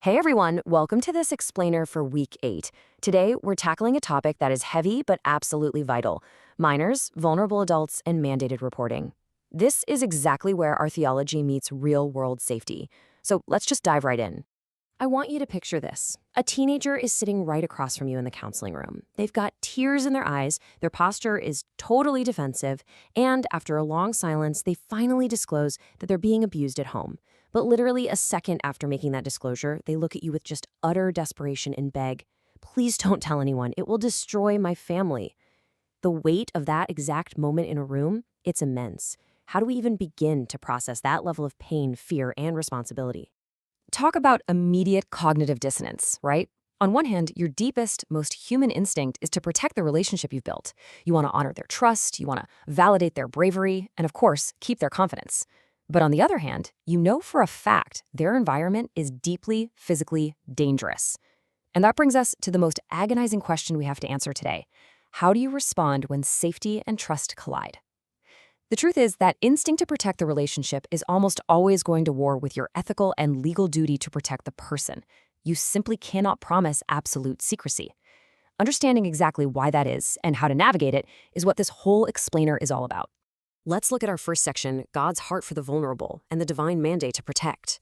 Hey everyone, welcome to this explainer for week 8. Today, we're tackling a topic that is heavy but absolutely vital: minors, vulnerable adults, and mandated reporting. This is exactly where our theology meets real world safety. So let's just dive right in. I want you to picture this. A teenager is sitting right across from you in the counseling room. They've got tears in their eyes, their posture is totally defensive, and after a long silence, they finally disclose that they're being abused at home. But literally a second after making that disclosure, they look at you with just utter desperation and beg, "Please don't tell anyone. It will destroy my family." The weight of that exact moment in a room, it's immense. How do we even begin to process that level of pain, fear, and responsibility? Talk about immediate cognitive dissonance, right? On one hand, your deepest, most human instinct is to protect the relationship you've built. You want to honor their trust, you want to validate their bravery, and of course, keep their confidence. But on the other hand, you know for a fact their environment is deeply physically dangerous. And that brings us to the most agonizing question we have to answer today. How do you respond when safety and trust collide? The truth is that instinct to protect the relationship is almost always going to war with your ethical and legal duty to protect the person. You simply cannot promise absolute secrecy. Understanding exactly why that is and how to navigate it is what this whole explainer is all about. Let's look at our first section, God's heart for the vulnerable and the divine mandate to protect.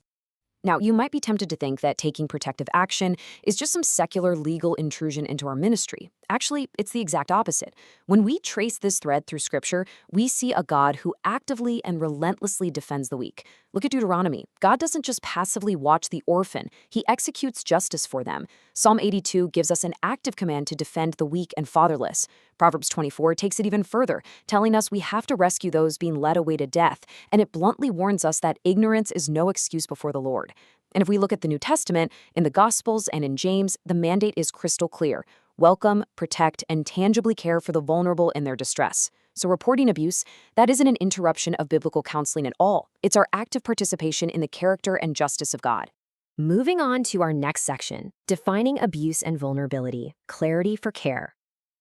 Now, you might be tempted to think that taking protective action is just some secular legal intrusion into our ministry. Actually, it's the exact opposite. When we trace this thread through Scripture, we see a God who actively and relentlessly defends the weak. Look at Deuteronomy. God doesn't just passively watch the orphan, he executes justice for them. Psalm 82 gives us an active command to defend the weak and fatherless. Proverbs 24 takes it even further, telling us we have to rescue those being led away to death, and it bluntly warns us that ignorance is no excuse before the Lord. And if we look at the New Testament, in the Gospels and in James, the mandate is crystal clear: welcome, protect, and tangibly care for the vulnerable in their distress. So reporting abuse, that isn't an interruption of biblical counseling at all. It's our active participation in the character and justice of God. Moving on to our next section, defining abuse and vulnerability, clarity for care.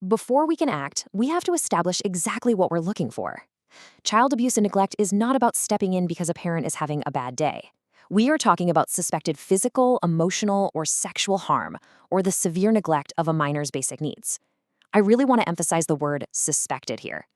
Before we can act, we have to establish exactly what we're looking for. Child abuse and neglect is not about stepping in because a parent is having a bad day. We are talking about suspected physical, emotional, or sexual harm, or the severe neglect of a minor's basic needs. I really want to emphasize the word suspected here.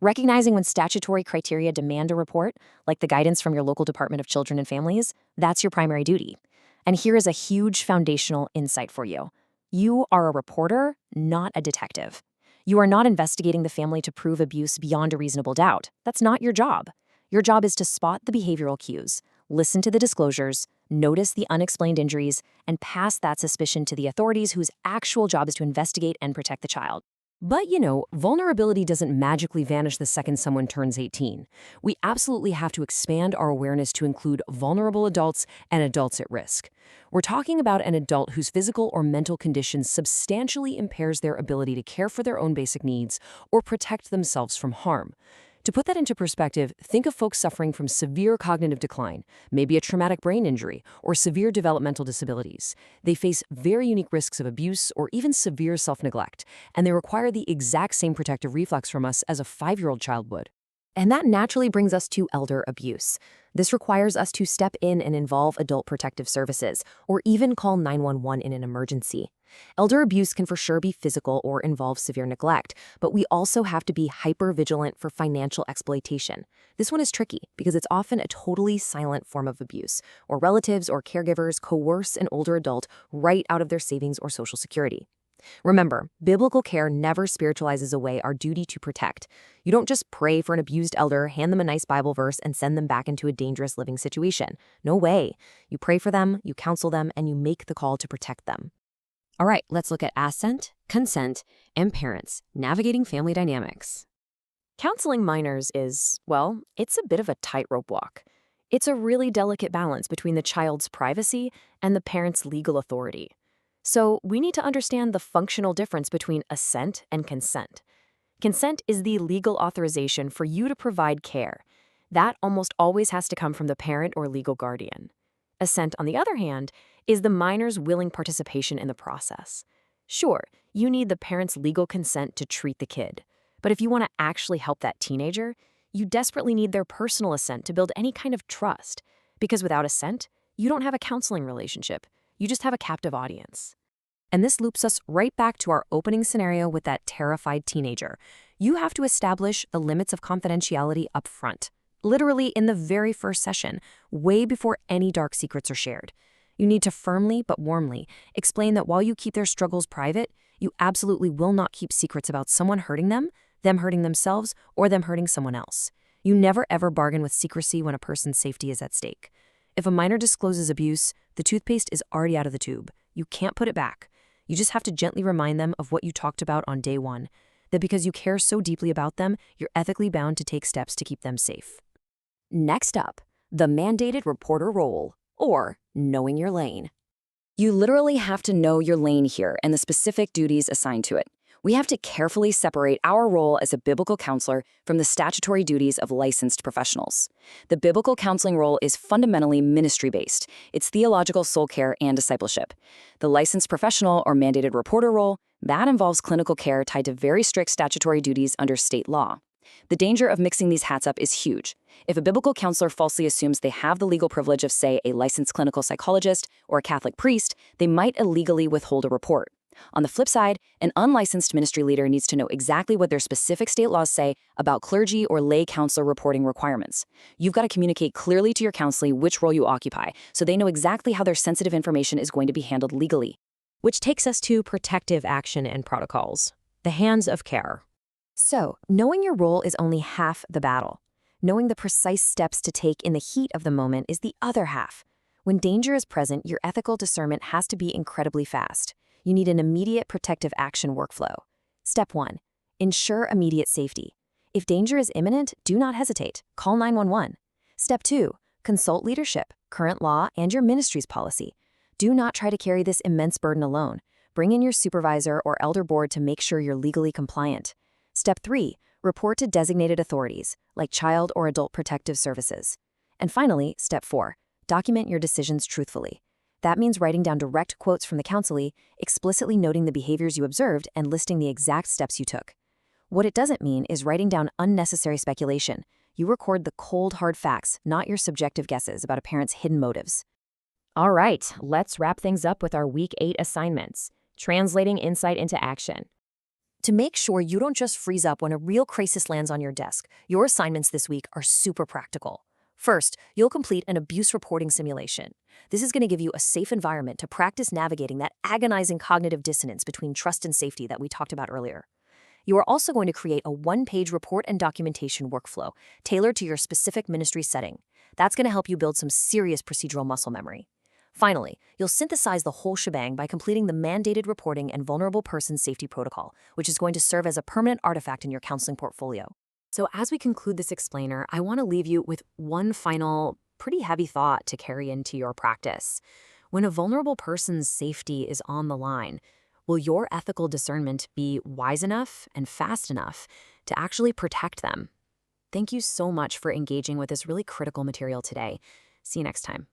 Recognizing when statutory criteria demand a report, like the guidance from your local Department of Children and Families, that's your primary duty. And here is a huge foundational insight for you. You are a reporter, not a detective. You are not investigating the family to prove abuse beyond a reasonable doubt. That's not your job. Your job is to spot the behavioral cues, listen to the disclosures, notice the unexplained injuries, and pass that suspicion to the authorities whose actual job is to investigate and protect the child. But vulnerability doesn't magically vanish the second someone turns 18. We absolutely have to expand our awareness to include vulnerable adults and adults at risk. We're talking about an adult whose physical or mental condition substantially impairs their ability to care for their own basic needs or protect themselves from harm. To put that into perspective, think of folks suffering from severe cognitive decline, maybe a traumatic brain injury, or severe developmental disabilities. They face very unique risks of abuse or even severe self-neglect, and they require the exact same protective reflex from us as a 5-year-old child would. And that naturally brings us to elder abuse. This requires us to step in and involve adult protective services, or even call 911 in an emergency. Elder abuse can for sure be physical or involve severe neglect, but we also have to be hyper-vigilant for financial exploitation. This one is tricky because it's often a totally silent form of abuse, or relatives or caregivers coerce an older adult right out of their savings or Social Security. Remember, biblical care never spiritualizes away our duty to protect. You don't just pray for an abused elder, hand them a nice Bible verse, and send them back into a dangerous living situation. No way. You pray for them, you counsel them, and you make the call to protect them. All right, let's look at assent, consent, and parents, navigating family dynamics. Counseling minors is, well, it's a bit of a tightrope walk. It's a really delicate balance between the child's privacy and the parent's legal authority. So we need to understand the functional difference between assent and consent. Consent is the legal authorization for you to provide care. That almost always has to come from the parent or legal guardian. Assent, on the other hand, is the minor's willing participation in the process. Sure, you need the parent's legal consent to treat the kid, but if you want to actually help that teenager, you desperately need their personal assent to build any kind of trust, because without assent, you don't have a counseling relationship. You just have a captive audience. And this loops us right back to our opening scenario with that terrified teenager. You have to establish the limits of confidentiality up front, literally in the very first session, way before any dark secrets are shared. You need to firmly but warmly explain that while you keep their struggles private, you absolutely will not keep secrets about someone hurting them hurting themselves, or them hurting someone else. You never ever bargain with secrecy when a person's safety is at stake. If a minor discloses abuse, the toothpaste is already out of the tube. You can't put it back. You just have to gently remind them of what you talked about on day one, that because you care so deeply about them, you're ethically bound to take steps to keep them safe. Next up, the mandated reporter role, or knowing your lane. You literally have to know your lane here and the specific duties assigned to it. We have to carefully separate our role as a biblical counselor from the statutory duties of licensed professionals. The biblical counseling role is fundamentally ministry-based. It's theological soul care and discipleship. The licensed professional or mandated reporter role, that involves clinical care tied to very strict statutory duties under state law. The danger of mixing these hats up is huge. If a biblical counselor falsely assumes they have the legal privilege of, say, a licensed clinical psychologist or a Catholic priest, they might illegally withhold a report. On the flip side, an unlicensed ministry leader needs to know exactly what their specific state laws say about clergy or lay counselor reporting requirements. You've got to communicate clearly to your counselee which role you occupy, so they know exactly how their sensitive information is going to be handled legally. Which takes us to protective action and protocols, the hands of care. So, knowing your role is only half the battle. Knowing the precise steps to take in the heat of the moment is the other half. When danger is present, your ethical discernment has to be incredibly fast. You need an immediate protective action workflow. Step 1. Ensure immediate safety. If danger is imminent, do not hesitate. Call 911. Step 2. Consult leadership, current law, and your ministry's policy. Do not try to carry this immense burden alone. Bring in your supervisor or elder board to make sure you're legally compliant. Step 3. Report to designated authorities, like Child or Adult Protective Services. And finally, Step 4. Document your decisions truthfully. That means writing down direct quotes from the counselee, explicitly noting the behaviors you observed and listing the exact steps you took. What it doesn't mean is writing down unnecessary speculation. You record the cold, hard facts, not your subjective guesses about a parent's hidden motives. All right, let's wrap things up with our Week 8 assignments, translating insight into action. To make sure you don't just freeze up when a real crisis lands on your desk, your assignments this week are super practical. First, you'll complete an abuse reporting simulation. This is going to give you a safe environment to practice navigating that agonizing cognitive dissonance between trust and safety that we talked about earlier. You are also going to create a one-page report and documentation workflow tailored to your specific ministry setting. That's going to help you build some serious procedural muscle memory. Finally, you'll synthesize the whole shebang by completing the mandated reporting and vulnerable person safety protocol, which is going to serve as a permanent artifact in your counseling portfolio. So as we conclude this explainer, I want to leave you with one final, pretty heavy thought to carry into your practice. When a vulnerable person's safety is on the line, will your ethical discernment be wise enough and fast enough to actually protect them? Thank you so much for engaging with this really critical material today. See you next time.